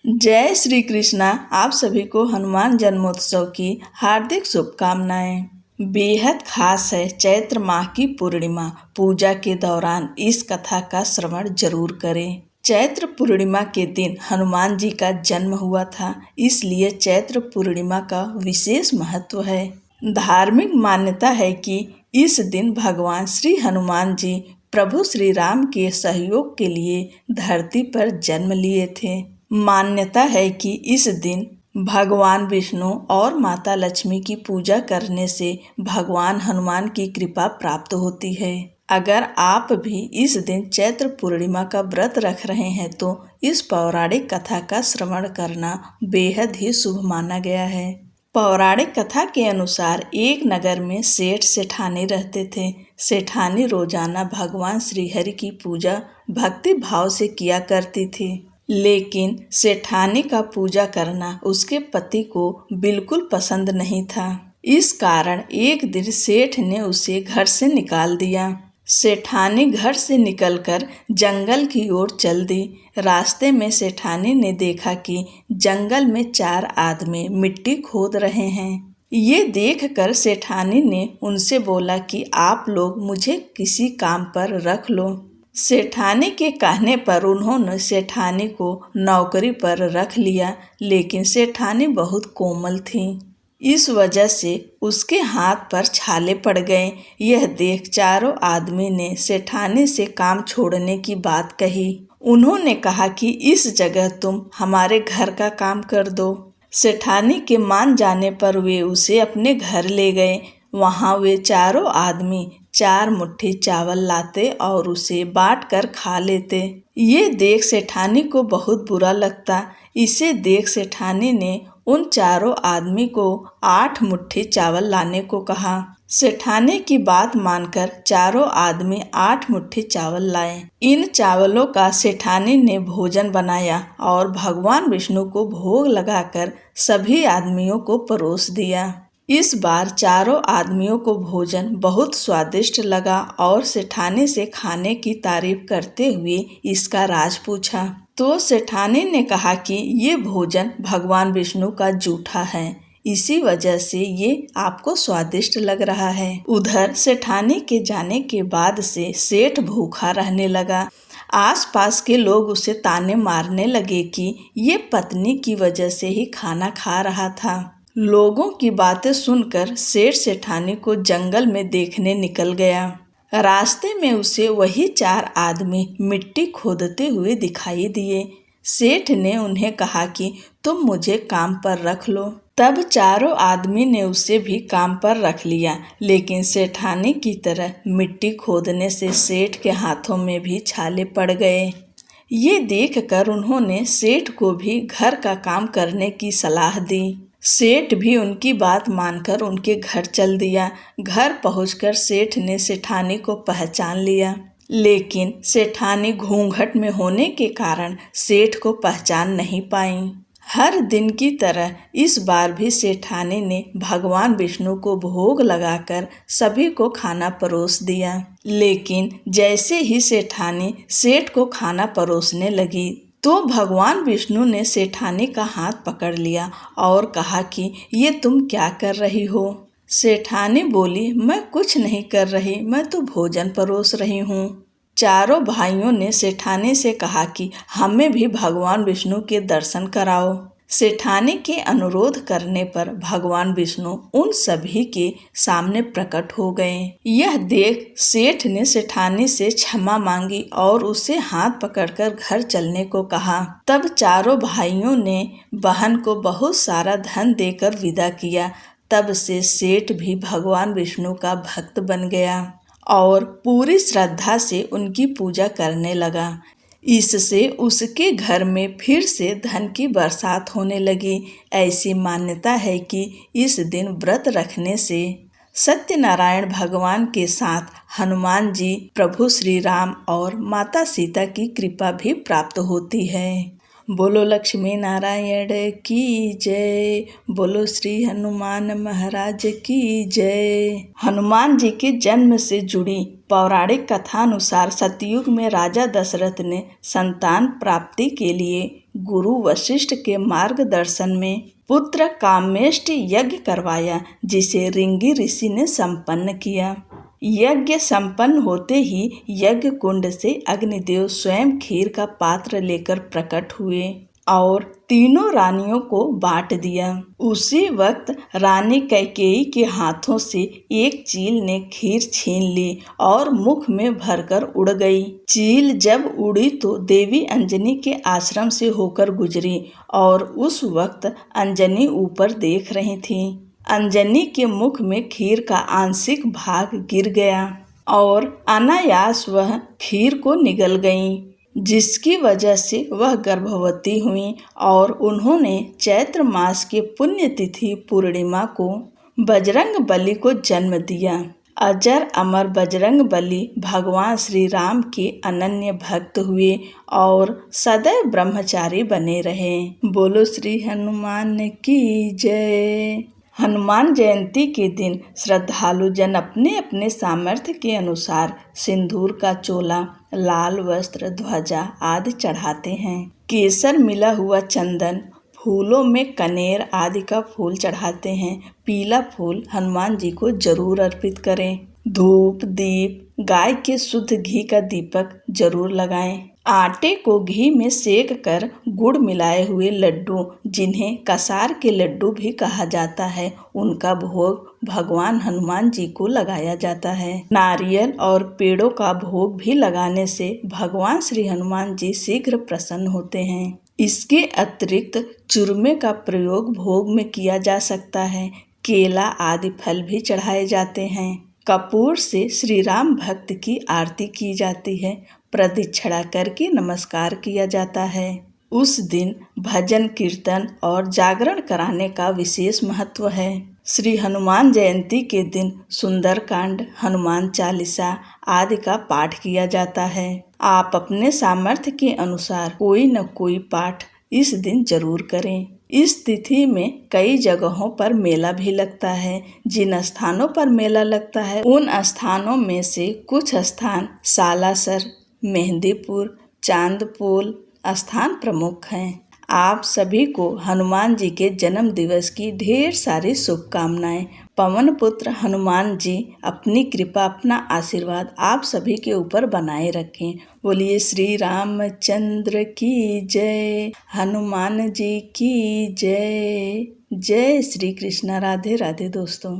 जय श्री कृष्णा। आप सभी को हनुमान जन्मोत्सव की हार्दिक शुभकामनाएं। बेहद खास है चैत्र माह की पूर्णिमा। पूजा के दौरान इस कथा का श्रवण जरूर करें। चैत्र पूर्णिमा के दिन हनुमान जी का जन्म हुआ था, इसलिए चैत्र पूर्णिमा का विशेष महत्व है। धार्मिक मान्यता है कि इस दिन भगवान श्री हनुमान जी प्रभु श्री राम के सहयोग के लिए धरती पर जन्म लिए थे। मान्यता है कि इस दिन भगवान विष्णु और माता लक्ष्मी की पूजा करने से भगवान हनुमान की कृपा प्राप्त होती है। अगर आप भी इस दिन चैत्र पूर्णिमा का व्रत रख रहे हैं तो इस पौराणिक कथा का श्रवण करना बेहद ही शुभ माना गया है। पौराणिक कथा के अनुसार एक नगर में सेठ सेठानी रहते थे। सेठानी रोजाना भगवान श्रीहरि की पूजा भक्ति भाव से किया करती थी, लेकिन सेठानी का पूजा करना उसके पति को बिल्कुल पसंद नहीं था। इस कारण एक दिन सेठ ने उसे घर से निकाल दिया। सेठानी घर से निकलकर जंगल की ओर चल दी। रास्ते में सेठानी ने देखा कि जंगल में 4 आदमी मिट्टी खोद रहे हैं। ये देखकर सेठानी ने उनसे बोला कि आप लोग मुझे किसी काम पर रख लो। सेठानी के कहने पर उन्होंने सेठानी को नौकरी पर रख लिया, लेकिन सेठानी बहुत कोमल थी। इस वजह से उसके हाथ पर छाले पड़ गए। यह देख चारों आदमी ने सेठानी से काम छोड़ने की बात कही। उन्होंने कहा कि इस जगह तुम हमारे घर का काम कर दो। सेठानी के मान जाने पर वे उसे अपने घर ले गए। वहां वे चारों आदमी 4 मुट्ठी चावल लाते और उसे बांट कर खा लेते। ये देख सेठानी को बहुत बुरा लगता। इसे देख सेठानी ने उन चारों आदमी को 8 मुट्ठी चावल लाने को कहा। सेठानी की बात मानकर चारों आदमी 8 मुट्ठी चावल लाए। इन चावलों का सेठानी ने भोजन बनाया और भगवान विष्णु को भोग लगाकर सभी आदमियों को परोस दिया। इस बार चारों आदमियों को भोजन बहुत स्वादिष्ट लगा और सेठानी से खाने की तारीफ करते हुए इसका राज पूछा। तो सेठानी ने कहा कि ये भोजन भगवान विष्णु का जूठा है, इसी वजह से ये आपको स्वादिष्ट लग रहा है। उधर सेठानी के जाने के बाद से सेठ भूखा रहने लगा। आसपास के लोग उसे ताने मारने लगे कि ये पत्नी की वजह से ही खाना खा रहा था। लोगों की बातें सुनकर सेठ सेठानी को जंगल में देखने निकल गया। रास्ते में उसे वही 4 आदमी मिट्टी खोदते हुए दिखाई दिए। सेठ ने उन्हें कहा कि तुम मुझे काम पर रख लो। तब चारों आदमी ने उसे भी काम पर रख लिया, लेकिन सेठानी की तरह मिट्टी खोदने से सेठ के हाथों में भी छाले पड़ गए। ये देखकर उन्होंने सेठ को भी घर का काम करने की सलाह दी। सेठ भी उनकी बात मानकर उनके घर चल दिया। घर पहुंचकर सेठ ने सेठानी को पहचान लिया, लेकिन सेठानी घूंघट में होने के कारण सेठ को पहचान नहीं पाई। हर दिन की तरह इस बार भी सेठानी ने भगवान विष्णु को भोग लगाकर सभी को खाना परोस दिया। लेकिन जैसे ही सेठानी सेठ को खाना परोसने लगी तो भगवान विष्णु ने सेठानी का हाथ पकड़ लिया और कहा कि ये तुम क्या कर रही हो। सेठानी बोली, मैं कुछ नहीं कर रही, मैं तो भोजन परोस रही हूँ। चारों भाइयों ने सेठानी से कहा कि हमें भी भगवान विष्णु के दर्शन कराओ। सेठानी के अनुरोध करने पर भगवान विष्णु उन सभी के सामने प्रकट हो गए। यह देख सेठ ने सेठानी से क्षमा मांगी और उसे हाथ पकड़कर घर चलने को कहा। तब चारों भाइयों ने बहन को बहुत सारा धन देकर विदा किया। तब से सेठ भी भगवान विष्णु का भक्त बन गया और पूरी श्रद्धा से उनकी पूजा करने लगा। इससे उसके घर में फिर से धन की बरसात होने लगी। ऐसी मान्यता है कि इस दिन व्रत रखने से सत्यनारायण भगवान के साथ हनुमान जी, प्रभु श्री राम और माता सीता की कृपा भी प्राप्त होती है। बोलो लक्ष्मी नारायण की जय। बोलो श्री हनुमान महाराज की जय। हनुमान जी के जन्म से जुड़ी पौराणिक कथानुसार सतयुग में राजा दशरथ ने संतान प्राप्ति के लिए गुरु वशिष्ठ के मार्गदर्शन में पुत्र कामेष्टि यज्ञ करवाया, जिसे रिंगी ऋषि ने संपन्न किया। यज्ञ संपन्न होते ही यज्ञ कुंड से अग्निदेव स्वयं खीर का पात्र लेकर प्रकट हुए और तीनों रानियों को बांट दिया। उसी वक्त रानी कैकेयी के हाथों से एक चील ने खीर छीन ली और मुख में भरकर उड़ गई। चील जब उड़ी तो देवी अंजनी के आश्रम से होकर गुजरी और उस वक्त अंजनी ऊपर देख रही थी। अंजनी के मुख में खीर का आंशिक भाग गिर गया और अनायास वह खीर को निगल गईं, जिसकी वजह से वह गर्भवती हुई और उन्होंने चैत्र मास के पुण्यतिथि पूर्णिमा को बजरंग बली को जन्म दिया। अजर अमर बजरंग बली भगवान श्री राम के अनन्य भक्त हुए और सदैव ब्रह्मचारी बने रहे। बोलो श्री हनुमान की जय। हनुमान जयंती के दिन श्रद्धालु जन अपने अपने सामर्थ्य के अनुसार सिंदूर का चोला, लाल वस्त्र, ध्वजा आदि चढ़ाते हैं। केसर मिला हुआ चंदन, फूलों में कनेर आदि का फूल चढ़ाते हैं। पीला फूल हनुमान जी को जरूर अर्पित करें। धूप, दीप, गाय के शुद्ध घी का दीपक जरूर लगाएं। आटे को घी में सेक कर गुड़ मिलाए हुए लड्डू, जिन्हें कसार के लड्डू भी कहा जाता है, उनका भोग भगवान हनुमान जी को लगाया जाता है। नारियल और पेड़ों का भोग भी लगाने से भगवान श्री हनुमान जी शीघ्र प्रसन्न होते हैं। इसके अतिरिक्त चूरमे का प्रयोग भोग में किया जा सकता है। केला आदि फल भी चढ़ाए जाते हैं। कपूर से श्री राम भक्त की आरती की जाती है। प्रदक्षिणा करके नमस्कार किया जाता है। उस दिन भजन, कीर्तन और जागरण कराने का विशेष महत्व है। श्री हनुमान जयंती के दिन सुंदरकांड, हनुमान चालीसा आदि का पाठ किया जाता है। आप अपने सामर्थ्य के अनुसार कोई न कोई पाठ इस दिन जरूर करें। इस तिथि में कई जगहों पर मेला भी लगता है। जिन स्थानों पर मेला लगता है उन स्थानों में से कुछ स्थान सालासर, मेहंदीपुर, चांदपोल स्थान प्रमुख हैं। आप सभी को हनुमान जी के जन्म दिवस की ढेर सारी शुभकामनाएं। पवन पुत्र हनुमान जी अपनी कृपा, अपना आशीर्वाद आप सभी के ऊपर बनाए रखें। बोलिए श्री रामचंद्र की जय, हनुमान जी की जय। जय श्री कृष्ण। राधे राधे दोस्तों।